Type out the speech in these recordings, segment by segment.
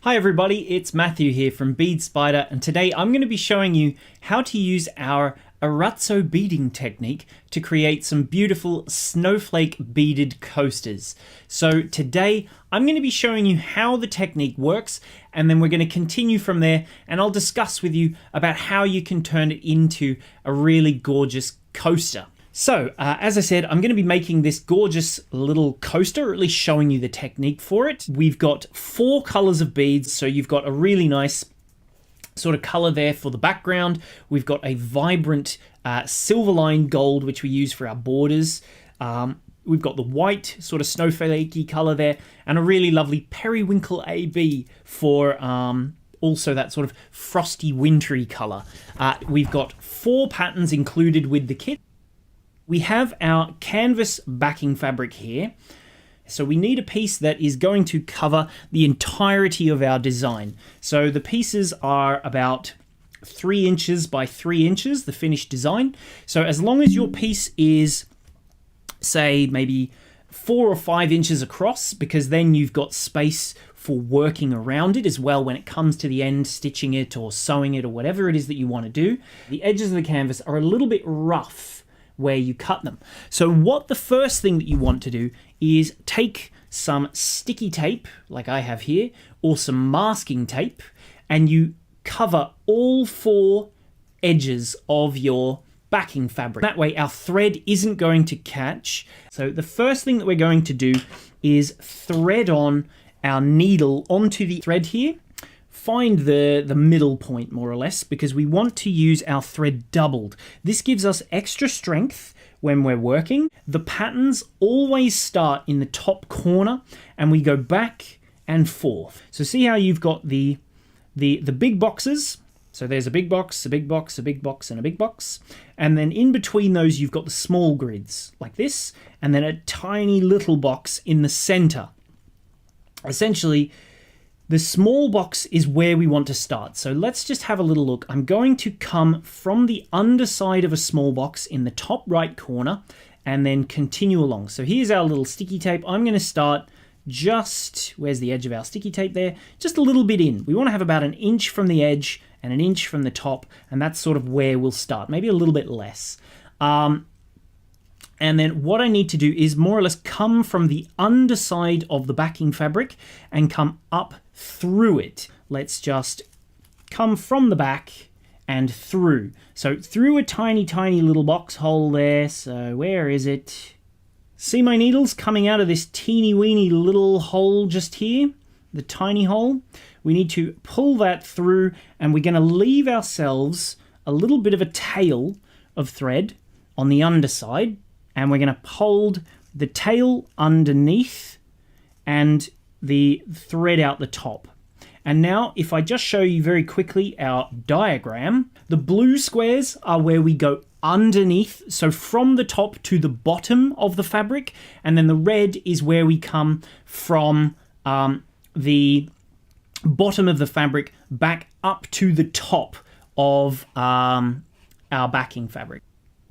Hi everybody, it's Matthew here from Bead Spider, and today I'm going to be showing you how to use our arazzo beading technique to create some beautiful snowflake beaded coasters. So today I'm going to be showing you how the technique works, and then we're going to continue from there, and I'll discuss with you about how you can turn it into a really gorgeous coaster. So, as I said, I'm going to be making this gorgeous little coaster, or at least showing you the technique for it. We've got 4 colors of beads, so you've got a really nice sort of color there for the background. We've got a vibrant silver line gold, which we use for our borders. We've got the white sort of snowflakey color there, and a really lovely periwinkle AB for also that sort of frosty wintry color. We've got 4 patterns included with the kit. We have our canvas backing fabric here, so we need a piece that is going to cover the entirety of our design. So the pieces are about 3 inches by 3 inches, the finished design. So as long as your piece is, say, maybe 4 or 5 inches across, because then you've got space for working around it as well when it comes to the end, stitching it or sewing it or whatever it is that you want to do. The edges of the canvas are a little bit rough where you cut them. So what the first thing that you want to do is take some sticky tape, like I have here, or some masking tape, and you cover all 4 edges of your backing fabric. That way our thread isn't going to catch. So the first thing that we're going to do is thread on our needle onto the thread here. Find the middle point, more or less, because we want to use our thread doubled. This gives us extra strength when we're working. The patterns always start in the top corner, and we go back and forth. So see how you've got the big boxes. So there's a big box, a big box, a big box, and a big box. And then in between those, you've got the small grids, like this, and then a tiny little box in the center. Essentially, the small box is where we want to start. So let's just have a little look. I'm going to come from the underside of a small box in the top right corner and then continue along. So here's our little sticky tape. I'm going to start just, where's the edge of our sticky tape there? Just a little bit in. We want to have about 1 inch from the edge and 1 inch from the top, and that's sort of where we'll start. Maybe a little bit less. And then what I need to do is more or less come from the underside of the backing fabric and come up through it. Let's just come from the back and through. So through a tiny, tiny little box hole there. So where is it? See my needles coming out of this teeny weeny little hole just here? The tiny hole. We need to pull that through, and we're going to leave ourselves a little bit of a tail of thread on the underside. And we're going to hold the tail underneath and the thread out the top. And now if I just show you very quickly our diagram, the blue squares are where we go underneath, so from the top to the bottom of the fabric, and then the red is where we come from the bottom of the fabric back up to the top of our backing fabric.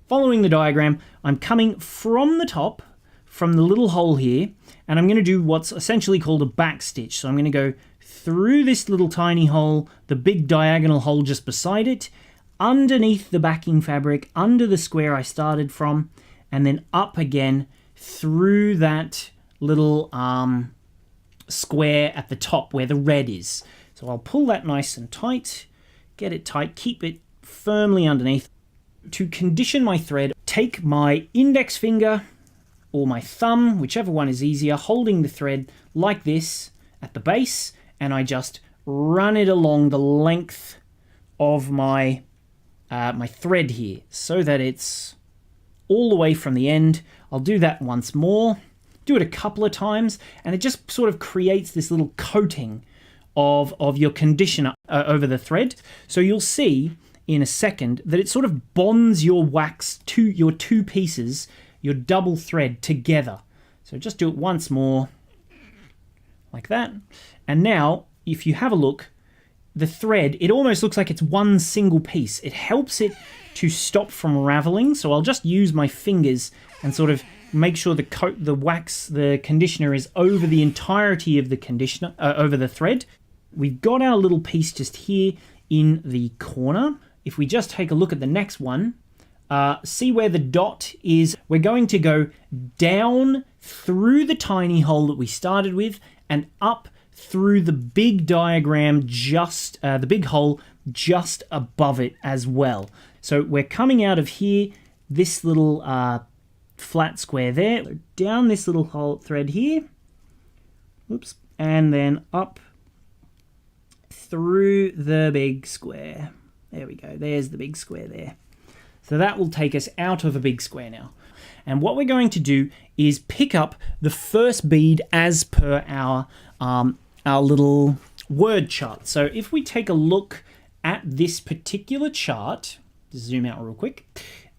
Following the diagram, I'm coming from the top, from the little hole here, and I'm going to do what's essentially called a back stitch. So I'm going to go through this little tiny hole, the big diagonal hole just beside it, underneath the backing fabric, under the square I started from, and then up again through that little square at the top where the red is. So I'll pull that nice and tight, get it tight, keep it firmly underneath. To condition my thread, take my index finger or my thumb, whichever one is easier, holding the thread like this at the base, and I just run it along the length of my my thread here so that it's all the way from the end. I'll do that once more, do it a couple of times, and it just sort of creates this little coating of your conditioner over the thread. So you'll see in a second that it sort of bonds your wax to your 2 pieces, your double thread, together. So just do it once more, like that. And now, if you have a look, the thread, it almost looks like it's one single piece. It helps it to stop from raveling, so I'll just use my fingers and sort of make sure the wax, the conditioner is over the entirety of the conditioner, over the thread. we've got our little piece just here in the corner. If we just take a look at the next one, see where the dot is, we're going to go down through the tiny hole that we started with and up through the big diagram, just the big hole just above it as well. So we're coming out of here, this little flat square there, down this little hole thread here, oops, and then up through the big square. There we go, there's the big square there. So that will take us out of a big square now. And what we're going to do is pick up the first bead as per our little word chart. So if we take a look at this particular chart, just zoom out real quick,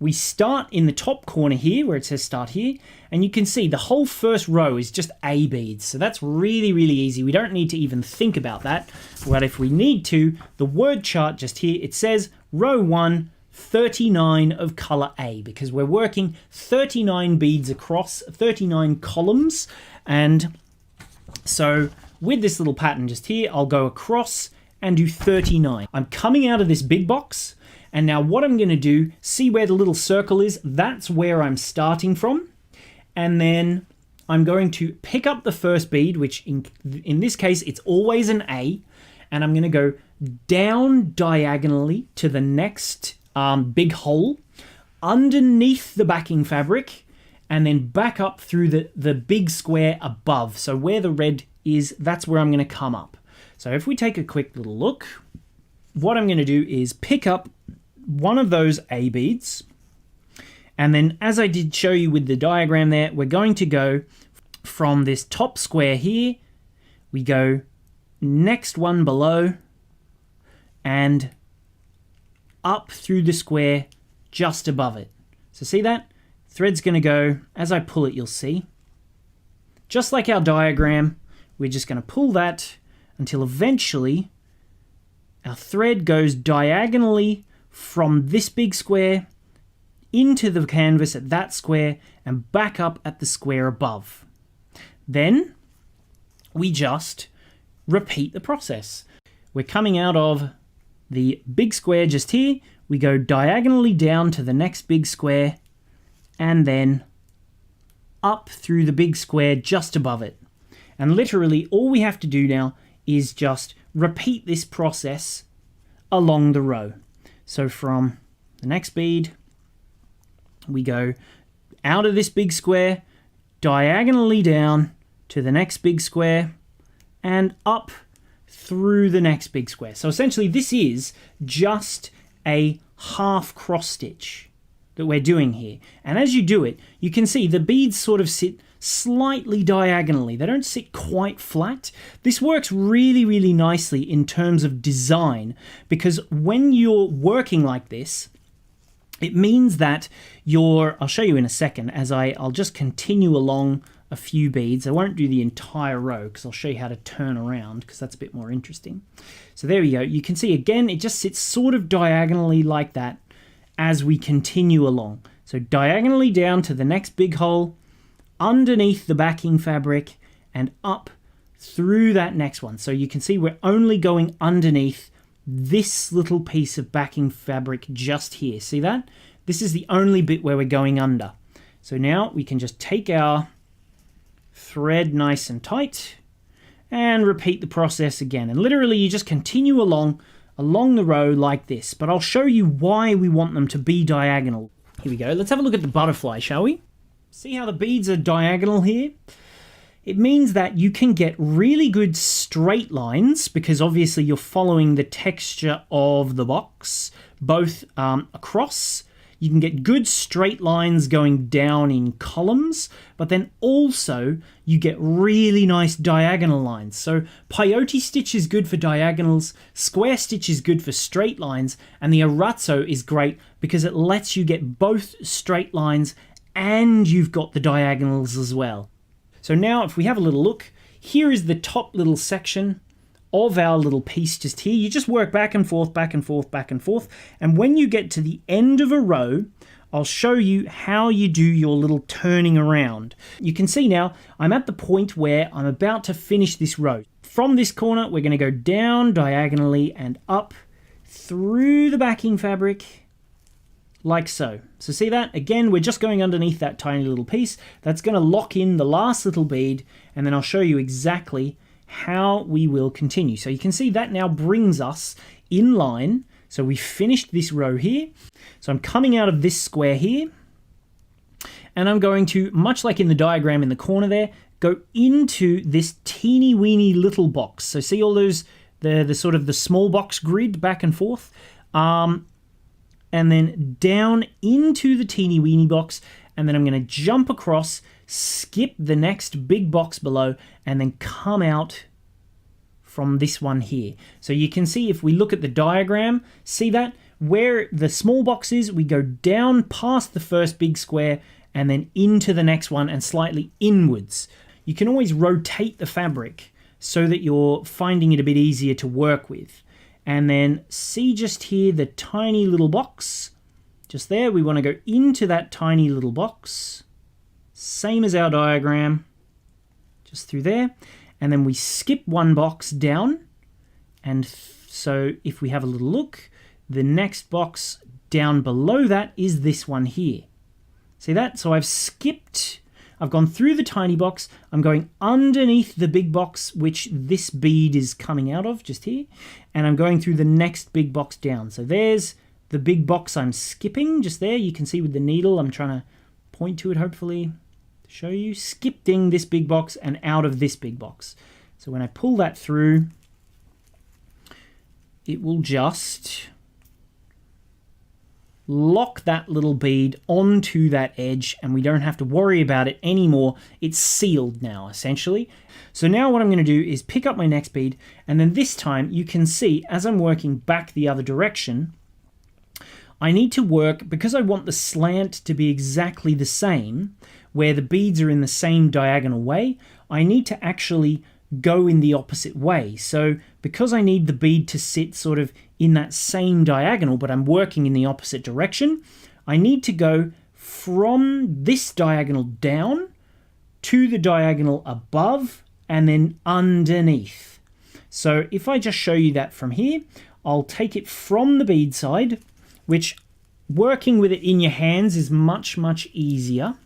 we start in the top corner here where it says start here, and you can see the whole first row is just A beads. So that's really, really easy. We don't need to even think about that. But if we need to, the word chart just here, it says row 1, 39 of color A, because we're working 39 beads across 39 columns. And so with this little pattern just here, I'll go across and do 39. I'm coming out of this big box, and now what I'm going to do, see where the little circle is, that's where I'm starting from. And then I'm going to pick up the first bead, which in this case, it's always an A, and I'm going to go down diagonally to the next big hole, underneath the backing fabric, and then back up through the big square above. So where the red is, that's where I'm going to come up. So if we take a quick little look, what I'm going to do is pick up one of those A beads, and then as I did show you with the diagram there, we're going to go from this top square here, we go next one below and up through the square just above it. So see that? Thread's going to go, as I pull it you'll see, just like our diagram, we're just going to pull that until eventually our thread goes diagonally from this big square into the canvas at that square and back up at the square above. Then we just repeat the process. We're coming out of the big square just here, we go diagonally down to the next big square and then up through the big square just above it. And literally all we have to do now is just repeat this process along the row. So from the next bead, we go out of this big square, diagonally down to the next big square, and up through the next big square. So essentially this is just a half cross stitch that we're doing here. And as you do it, you can see the beads sort of sit slightly diagonally. They don't sit quite flat. This works really, really nicely in terms of design, because when you're working like this, it means that I'll show you in a second as I'll just continue along a few beads. I won't do the entire row because I'll show you how to turn around, because that's a bit more interesting. So there we go. You can see again, it just sits sort of diagonally like that as we continue along. So diagonally down to the next big hole, underneath the backing fabric, and up through that next one. So you can see we're only going underneath this little piece of backing fabric just here. See that? This is the only bit where we're going under. So now we can just take our thread nice and tight and repeat the process again. And literally you just continue along the row like this. But I'll show you why we want them to be diagonal. Here we go. Let's have a look at the butterfly, shall we? See how the beads are diagonal here? It means that you can get really good straight lines, because obviously you're following the texture of the box, both across. You can get good straight lines going down in columns, but then also you get really nice diagonal lines. So peyote stitch is good for diagonals, square stitch is good for straight lines, and the arazzo is great because it lets you get both straight lines and you've got the diagonals as well. So now if we have a little look, here is the top little section of our little piece just here. You just work back and forth, back and forth, back and forth. And when you get to the end of a row, I'll show you how you do your little turning around. You can see now I'm at the point where I'm about to finish this row. from this corner, we're going to go down diagonally and up through the backing fabric like so. So see that? Again, we're just going underneath that tiny little piece. That's going to lock in the last little bead, and then I'll show you exactly how we will continue. So you can see that now brings us in line. So we finished this row here. So I'm coming out of this square here, and I'm going to, much like in the diagram in the corner there, go into this teeny weeny little box. So see all those, the sort of the small box grid back and forth, and then down into the teeny weeny box, and then I'm going to jump across, skip the next big box below, and then come out from this one here. So you can see if we look at the diagram, see that? Where the small box is, we go down past the first big square and then into the next one and slightly inwards. You can always rotate the fabric so that you're finding it a bit easier to work with. And then see just here the tiny little box. Just there, we want to go into that tiny little box. Same as our diagram, just through there. And then we skip one box down. And so if we have a little look, the next box down below that is this one here. See that? So I've gone through the tiny box, I'm going underneath the big box, which this bead is coming out of, just here, and I'm going through the next big box down. So there's the big box I'm skipping, just there. You can see with the needle, I'm trying to point to it, hopefully, to show you. Skipping this big box and out of this big box. So when I pull that through, it will just lock that little bead onto that edge, and we don't have to worry about it anymore. It's sealed now, essentially. So now what I'm going to do is pick up my next bead, and then this time you can see as I'm working back the other direction, I need to work, because I want the slant to be exactly the same, where the beads are in the same diagonal way, I need to actually go in the opposite way. So because I need the bead to sit sort of in that same diagonal, but I'm working in the opposite direction, I need to go from this diagonal down to the diagonal above and then underneath. So if I just show you that from here, I'll take it from the bead side, which working with it in your hands is much, much easier.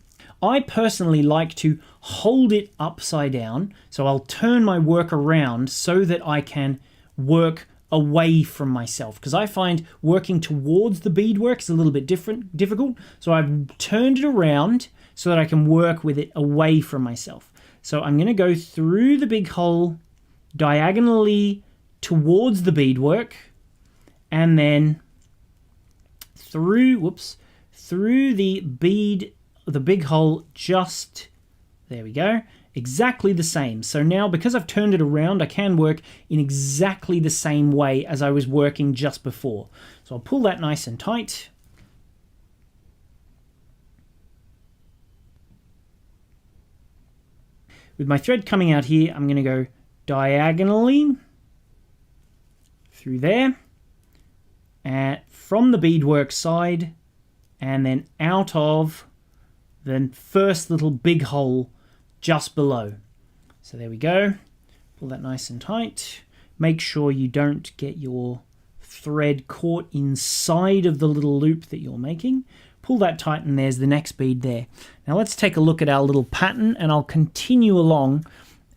I personally like to hold it upside down, so I'll turn my work around so that I can work away from myself, because I find working towards the beadwork is a little bit difficult. So I've turned it around so that I can work with it away from myself. So I'm going to go through the big hole diagonally towards the beadwork, and then through the big hole, just there we go, exactly the same. So now because I've turned it around, I can work in exactly the same way as I was working just before. So I'll pull that nice and tight. With my thread coming out here, I'm going to go diagonally through there, and from the beadwork side, and then out of the first little big hole just below. So there we go. Pull that nice and tight. Make sure you don't get your thread caught inside of the little loop that you're making. Pull that tight, and there's the next bead there. Now let's take a look at our little pattern, and I'll continue along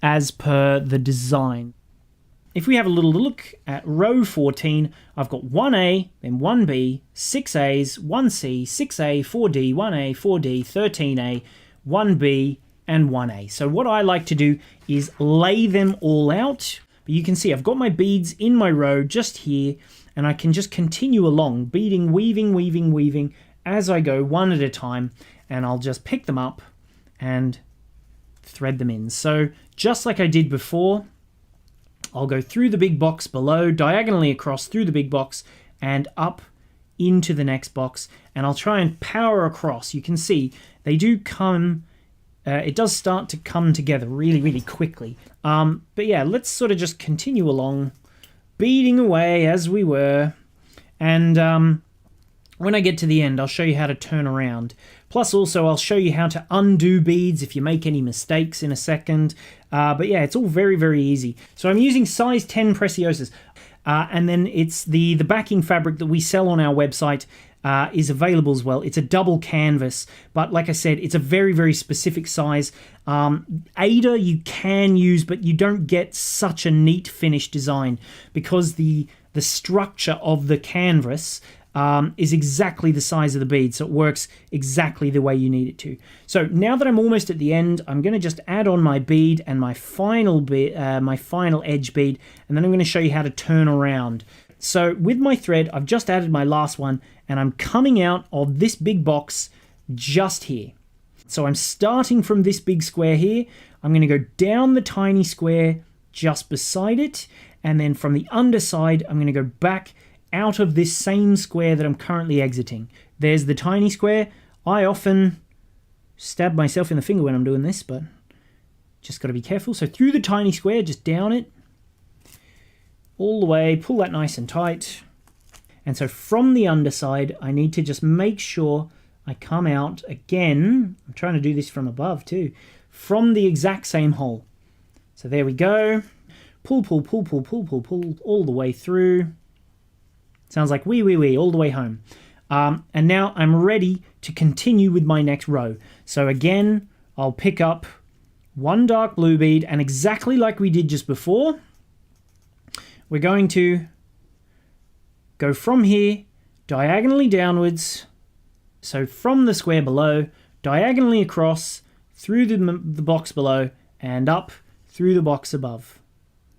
as per the design. If we have a little look at row 14, I've got 1A, then 1B, 6 A's, 1C, 6A, 4D, 1A, 4D, 13A, 1B, and 1A. So what I like to do is lay them all out. But you can see I've got my beads in my row just here, and I can just continue along, beading, weaving, weaving, weaving as I go one at a time, and I'll just pick them up and thread them in. So just like I did before, I'll go through the big box below, diagonally across through the big box and up into the next box, and I'll try and power across. You can see they do come, it does start to come together really, really quickly. But yeah, let's sort of just continue along, beading away as we were. And When I get to the end, I'll show you how to turn around. Plus also I'll show you how to undo beads if you make any mistakes in a second. But yeah, it's all very, very easy. So I'm using size 10 Preciosas. And then it's the backing fabric that we sell on our website is available as well. It's a double canvas, but like I said, it's a very, very specific size. Ada you can use, but you don't get such a neat finished design because the structure of the canvas is exactly the size of the bead, so it works exactly the way you need it to. So now that I'm almost at the end, I'm going to just add on my bead and my final edge bead, and then I'm going to show you how to turn around. So with my thread, I've just added my last one, and I'm coming out of this big box just here. So I'm starting from this big square here. I'm going to go down the tiny square just beside it, and then from the underside, I'm going to go back out of this same square that I'm currently exiting. There's the tiny square. I often stab myself in the finger when I'm doing this, but just got to be careful. So through the tiny square, just down it, all the way, pull that nice and tight. And so from the underside, I need to just make sure I come out again. I'm trying to do this from above too, from the exact same hole. So there we go. Pull, pull, pull, pull, pull, pull, pull, all the way through. Sounds like wee, wee, wee, all the way home. And now I'm ready to continue with my next row. So again, I'll pick up one dark blue bead, and exactly like we did just before, we're going to go from here, diagonally downwards, so from the square below, diagonally across, through the box below, and up through the box above.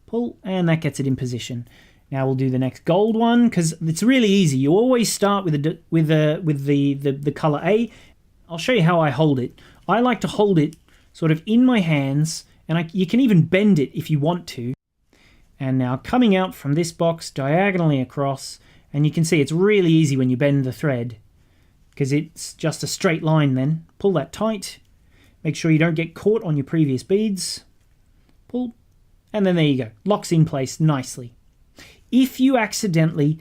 Pull, and that gets it in position. Now we'll do the next gold one, because it's really easy. You always start with the color A. I'll show you how I hold it. I like to hold it sort of in my hands, and you can even bend it if you want to. And now coming out from this box diagonally across, and you can see it's really easy when you bend the thread, because it's just a straight line then. Pull that tight. Make sure you don't get caught on your previous beads. Pull, and then there you go. Locks in place nicely. If you accidentally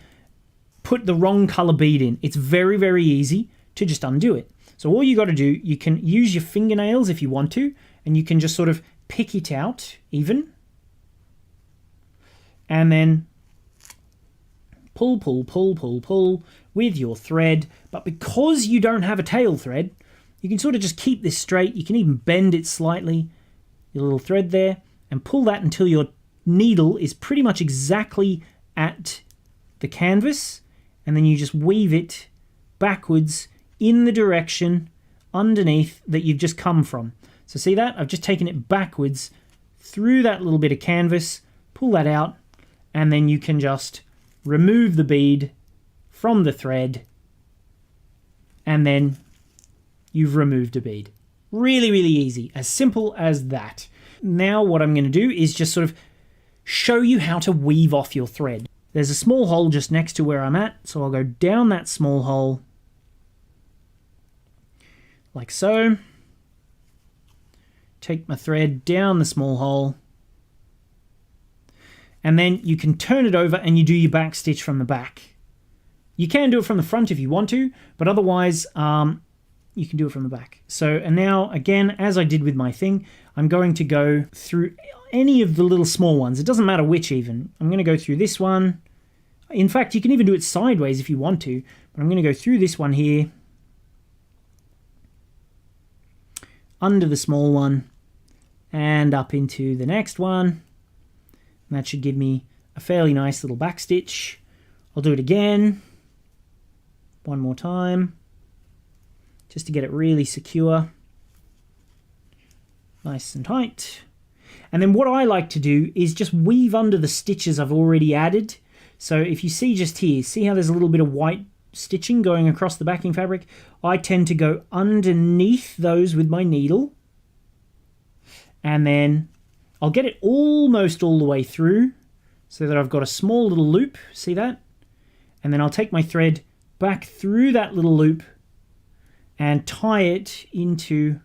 put the wrong color bead in, it's very, very easy to just undo it. So all you got to do, you can use your fingernails if you want to, and you can just sort of pick it out even. And then pull, pull, pull, pull, pull with your thread. But because you don't have a tail thread, you can sort of just keep this straight. You can even bend it slightly, your little thread there, and pull that until your needle is pretty much exactly at the canvas, and then you just weave it backwards in the direction underneath that you've just come from. So see that? I've just taken it backwards through that little bit of canvas, pull that out, and then you can just remove the bead from the thread, and then you've removed a bead. Really, really easy. As simple as that. Now what I'm going to do is just sort of show you how to weave off your thread. There's a small hole just next to where I'm at, so I'll go down that small hole like so. Take my thread down the small hole, and then you can turn it over and you do your back stitch from the back. You can do it from the front if you want to, but otherwise you can do it from the back. So, and now again, as I did with my thing, I'm going to go through any of the little small ones. It doesn't matter which even. I'm going to go through this one. In fact, you can even do it sideways if you want to, but I'm going to go through this one here, under the small one, and up into the next one. And that should give me a fairly nice little back stitch. I'll do it again, one more time, just to get it really secure, nice and tight. And then what I like to do is just weave under the stitches I've already added. So if you see just here, see how there's a little bit of white stitching going across the backing fabric? I tend to go underneath those with my needle, and then I'll get it almost all the way through so that I've got a small little loop, see that? And then I'll take my thread back through that little loop and tie it into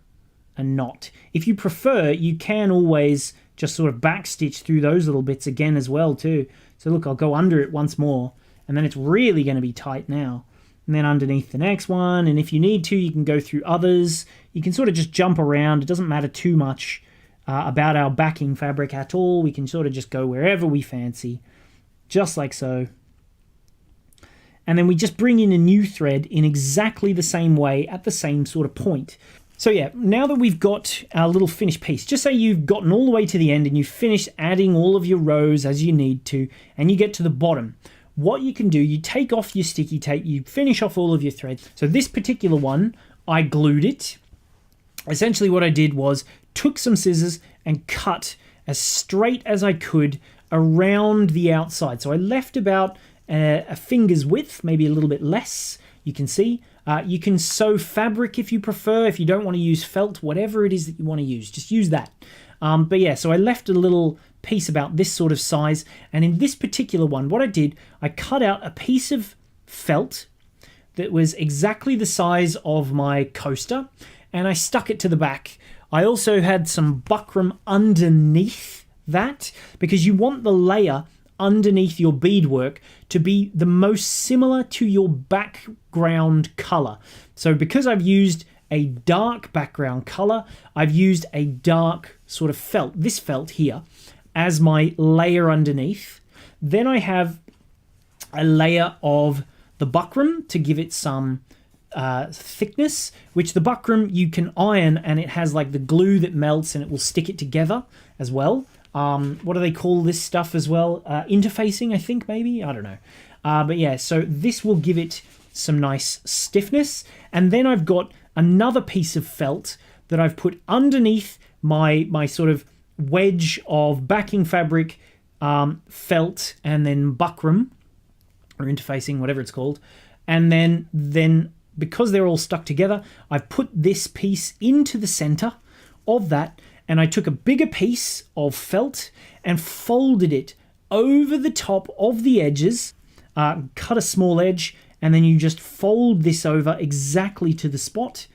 a knot. If you prefer, you can always just sort of back stitch through those little bits again as well too. So look, I'll go under it once more, and then it's really going to be tight now. And and then underneath the next one. And if you need to, you can go through others. You can sort of just jump around. It doesn't matter too much about our backing fabric at all. We can sort of just go wherever we fancy, just like so. And then we just bring in a new thread in exactly the same way at the same sort of point. So yeah, now that we've got our little finished piece, just say you've gotten all the way to the end and you've finished adding all of your rows as you need to, and you get to the bottom. What you can do, you take off your sticky tape, you finish off all of your threads. So this particular one, I glued it. Essentially what I did was took some scissors and cut as straight as I could around the outside. So I left about a finger's width, maybe a little bit less, you can see. You can sew fabric if you prefer, if you don't want to use felt, whatever it is that you want to use, just use that. But yeah, so I left a little piece about this sort of size, and in this particular one, what I did, I cut out a piece of felt that was exactly the size of my coaster, and I stuck it to the back. I also had some buckram underneath that, because you want the layer underneath your beadwork to be the most similar to your background color. So because I've used a dark background color, I've used a dark sort of felt, this felt here, as my layer underneath. Then I have a layer of the buckram to give it some thickness, which the buckram you can iron, and it has like the glue that melts and it will stick it together as well. What do they call this stuff as well? Interfacing, I think, maybe? I don't know. But yeah, so this will give it some nice stiffness. And then I've got another piece of felt that I've put underneath my sort of wedge of backing fabric, felt, and then buckram, or interfacing, whatever it's called. And then because they're all stuck together, I've put this piece into the center of that, and I took a bigger piece of felt and folded it over the top of the edges, cut a small edge, and then you just fold this over exactly to the spot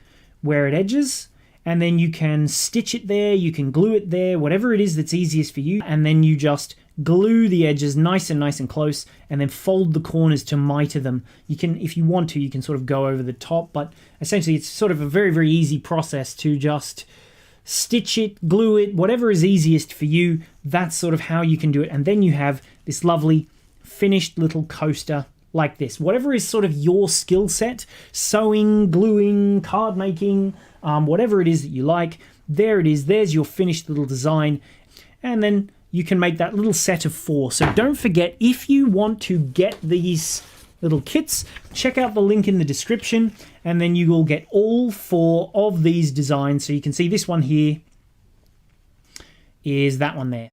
where it edges, and then you can stitch it there, you can glue it there, whatever it is that's easiest for you, and then you just glue the edges nice and close, and then fold the corners to miter them. You can, if you want to, you can sort of go over the top, but essentially it's sort of a very easy process to just stitch it, glue it, whatever is easiest for you. That's sort of how you can do it. And then you have this lovely finished little coaster like this. Whatever is sort of your skill set, sewing, gluing, card making, whatever it is that you like, there it is. There's your finished little design. And then you can make that little set of 4. So don't forget, if you want to get these little kits, check out the link in the description, and then you will get all 4 of these designs. So you can see this one here is that one there.